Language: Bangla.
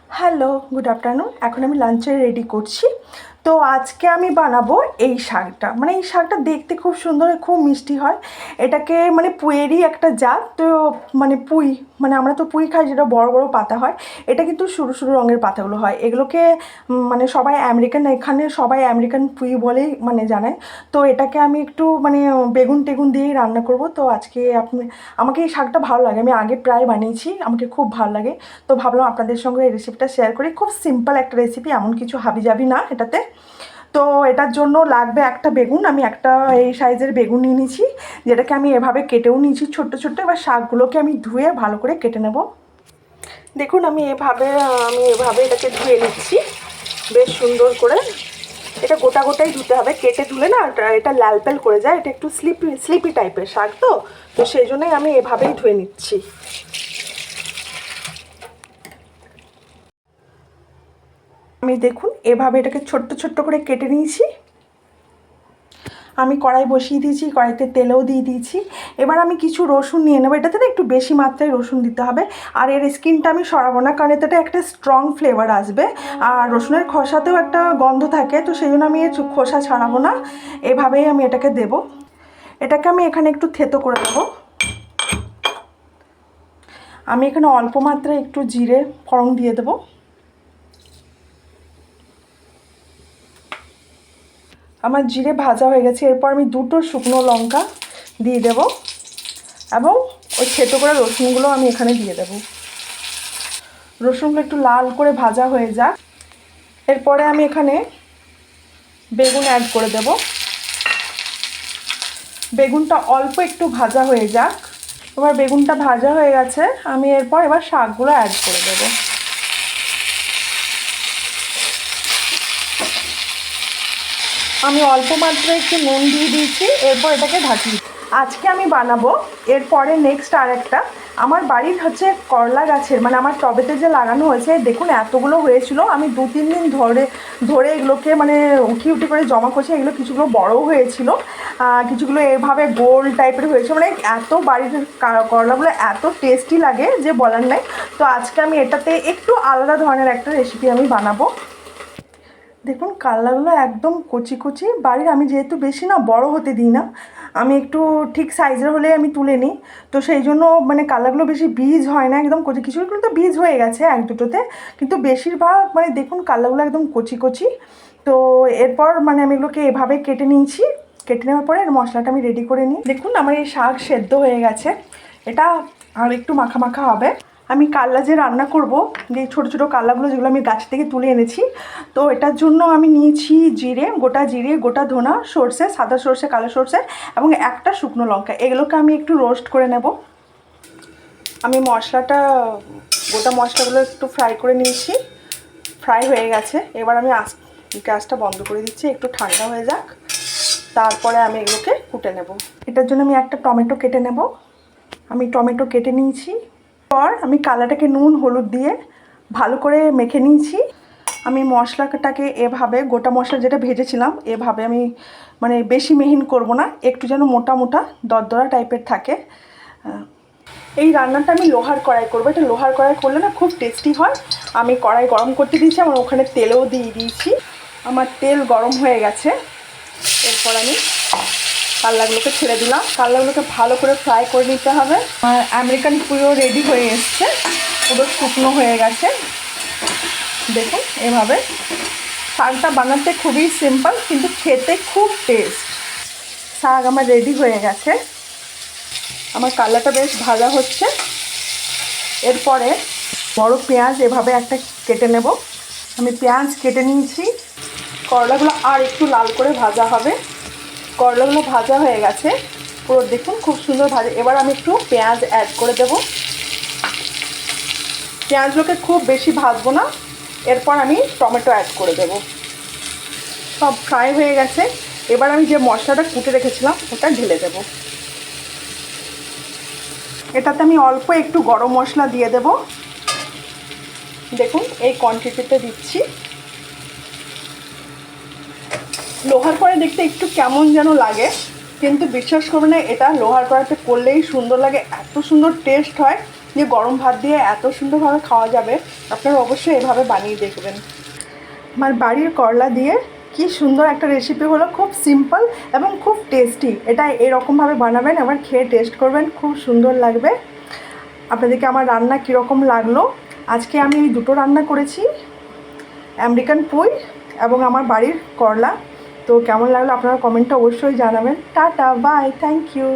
Hello, good afternoon. এখন আমি লাঞ্চে রেডি করছি। তো আজকে আমি বানাবো এই শাকটা। মানে এই শাকটা দেখতে খুব সুন্দর, খুব মিষ্টি হয়। এটাকে মানে পুঁইয়েরই একটা জাত। তো মানে পুঁই, মানে আমরা তো পুঁই খাই যেটা বড় বড় পাতা হয়। এটা কিন্তু সরু সরু রঙের পাতাগুলো হয়। এগুলোকে মানে সবাই আমেরিকান, এখানে সবাই আমেরিকান পুঁই বলেই মানে জানায়। তো এটাকে আমি একটু মানে বেগুন টেগুন দিয়েই রান্না করব। তো আজকে আমাকে এই শাকটা ভালো লাগে, আমি আগে প্রায় বানিয়েছি, আমাকে খুব ভালো লাগে। তো ভাবলাম আপনাদের সঙ্গে এই রেসিপিটা শেয়ার করি। খুব সিম্পল একটা রেসিপি, এমন কিছু হাবিজাবি না এটাতে। তো এটার জন্য লাগবে একটা বেগুন। আমি একটা এই সাইজের বেগুন নিয়ে নিয়েছি, যেটাকে আমি এভাবে কেটেও নিয়েছি ছোট্ট ছোট্ট। এবার শাকগুলোকে আমি ধুয়ে ভালো করে কেটে নেব। দেখুন আমি এভাবে এটাকে ধুয়ে নিচ্ছি বেশ সুন্দর করে। এটা গোটা গোটাই ধুতে হবে, কেটে ধুলে না এটা লাল পাল করে যায়। এটা একটু স্লিপি স্লিপি টাইপের শাক, তো তো সেই জন্যই আমি এভাবেই ধুয়ে নিচ্ছি। আমি দেখুন এভাবে এটাকে ছোট্ট ছোট্ট করে কেটে নিয়েছি। আমি কড়াই বসিয়ে দিয়েছি, কড়াইতে তেলও দিয়ে দিয়েছি। এবার আমি কিছু রসুন নিয়ে নেবো। এটাতে না একটু বেশি মাত্রায় রসুন দিতে হবে। আর এর স্কিনটা আমি সরাবো না, কারণ এতে একটা স্ট্রং ফ্লেভার আসবে। আর রসুনের খোসাতেও একটা গন্ধ থাকে, তো সেই জন্য আমি এর খোসা ছাড়াবো না। এভাবেই আমি এটাকে দেবো। এটাকে আমি এখানে একটু থেতো করে দেবো। আমি এখানে অল্প মাত্রায় একটু জিরে ফোড়ন দিয়ে দেবো। আমার জিরে ভাজা হয়ে গেছে। এরপর আমি দুটো শুকনো লঙ্কা দিয়ে দেব এবং ওই থেতো করে রসুনগুলো আমি এখানে দিয়ে দেব। রসুনগুলো একটু লাল করে ভাজা হয়ে যাক। এরপরে আমি এখানে বেগুন অ্যাড করে দেব। বেগুনটা অল্প একটু ভাজা হয়ে যাক। এবার বেগুনটা ভাজা হয়ে গেছে, আমি এবার শাকগুলো অ্যাড করে দেব। আমি অল্প মাত্রায় একটু নুন দিয়ে দিয়েছি। এরপর এটাকে ঢাকি। আজকে আমি বানাবো এরপরে নেক্সট আরেকটা। আমার বাড়ির হচ্ছে করলা গাছের, মানে আমার টবেতে যে লাগানো হয়েছে, দেখুন এতগুলো হয়েছিল। আমি 2-3 দিন ধরে এগুলোকে মানে উঠি করে জমা করছি। এগুলো কিছুগুলো বড়ও হয়েছিল, কিছুগুলো এভাবে গোল টাইপের হয়েছে। মানে এত বাড়ির করলাগুলো এত টেস্টি লাগে যে বলার নাই। তো আজকে আমি এটাতে একটু আলাদা ধরনের একটা রেসিপি আমি বানাবো। দেখুন কাল্লাগুলো একদম কচি কচি। বাড়ির আমি যেহেতু বেশি না বড় হতে দিই না, আমি একটু ঠিক সাইজের হলে আমি তুলে নিই। তো সেই জন্য মানে কাল্লাগুলো বেশি বীজ হয় না, একদম কচি। কিছুগুলো তো বীজ হয়ে গেছে এক দুটোতে, কিন্তু বেশিরভাগ মানে দেখুন কাল্লাগুলো একদম কচি কচি। তো এরপর মানে আমি এগুলোকে এভাবে কেটে নিয়েছি। কেটে নেওয়ার পরে মশলাটা আমি রেডি করে নিই। দেখুন আমার এই শাক সেদ্ধ হয়ে গেছে। এটা আর একটু মাখা মাখা হবে। আমি কাল্লা যে রান্না করব, যে ছোটো ছোটো কাল্লাগুলো যেগুলো আমি গাছ থেকে তুলে এনেছি, তো এটার জন্য আমি নিয়েছি জিরে, গোটা ধনা, সর্ষে, সাদা সর্ষে, কালো সর্ষে এবং একটা শুকনো লঙ্কা। এগুলোকে আমি একটু রোস্ট করে নেব। আমি গোটা মশলাগুলো একটু ফ্রাই করে নিয়েছি। ফ্রাই হয়ে গেছে। এবার আমি গ্যাসটা বন্ধ করে দিচ্ছি, একটু ঠান্ডা হয়ে যাক। তারপরে আমি এগুলোকে কুটে নেব। এটার জন্য আমি একটা টমেটো কেটে নেব। আমি টমেটো কেটে নিয়েছি। পর আমি কালাটাকে নুন হলুদ দিয়ে ভালো করে মেখে নিয়েছি। আমি মশলাটাকে এভাবে, গোটা মশলা যেটা ভেজেছিলাম, এভাবে আমি মানে বেশি মিহিন করব না, একটু যেন মোটা মোটা দরদরা টাইপের থাকে। এই রান্নাটা আমি লোহার কড়াই করবো। এটা লোহার কড়াই করলে না খুব টেস্টি হয়। আমি কড়াই গরম করতে দিয়েছি, আমার ওখানে তেলও দিয়ে দিয়েছি। আমার তেল গরম হয়ে গেছে। এরপর আমি কাল্লাগুলোকে ছেড়ে দিলাম। কাল্লাগুলোকে ভালো করে ফ্রাই করে নিতে হবে। আর আমেরিকান পুরো রেডি হয়ে এসছে, পুরো শুকনো হয়ে গেছে। দেখুন এভাবে। শাকটা বানাতে খুবই সিম্পল, কিন্তু খেতে খুব টেস্ট। শাক আমার রেডি হয়ে গেছে। আমার কাল্লাটা বেশ ভাজা হচ্ছে। এরপরে বড় পেঁয়াজ এভাবে একটা কেটে নেব। আমি পেঁয়াজ কেটে নিয়েছি। করলাগুলো আর একটু লাল করে ভাজা হবে। করলাগুলো ভাজা হয়ে গেছে পুরো, দেখুন খুব সুন্দর ভাজা। এবার আমি একটু পেঁয়াজ অ্যাড করে দেব। পেঁয়াজগুলোকে খুব বেশি ভাজবো না। এরপর আমি টমেটো অ্যাড করে দেব। সব ফ্রাই হয়ে গেছে। এবার আমি যে মশলাটা কুটে রেখেছিলাম ওটা ঢেলে দেব। এটাতে আমি অল্প একটু গরম মশলা দিয়ে দেব। দেখুন এই কোয়ান্টিটিতে দিচ্ছি। লোহার কড়াই দেখতে একটু কেমন যেন লাগে, কিন্তু বিশ্বাস করবেন না, এটা লোহার কড়াইতে করলেই সুন্দর লাগে, এত সুন্দর টেস্ট হয়। যে গরম ভাত দিয়ে এত সুন্দরভাবে খাওয়া যাবে, আপনারা অবশ্যই এভাবে বানিয়ে দেখবেন। আমার বাড়ির করলা দিয়ে কি সুন্দর একটা রেসিপি হলো, খুব সিম্পল এবং খুব টেস্টি। এটা এরকমভাবে বানাবেন, আবার খেয়ে টেস্ট করবেন, খুব সুন্দর লাগবে। আপনাদেরকে আমার রান্না কীরকম লাগলো, আজকে আমি দুটো রান্না করেছি, আমেরিকান পুঁই এবং আমার বাড়ির করলা। তো কেমন লাগলো আপনারা কমেন্টে অবশ্যই জানাবেন। Tata, bye, thank you.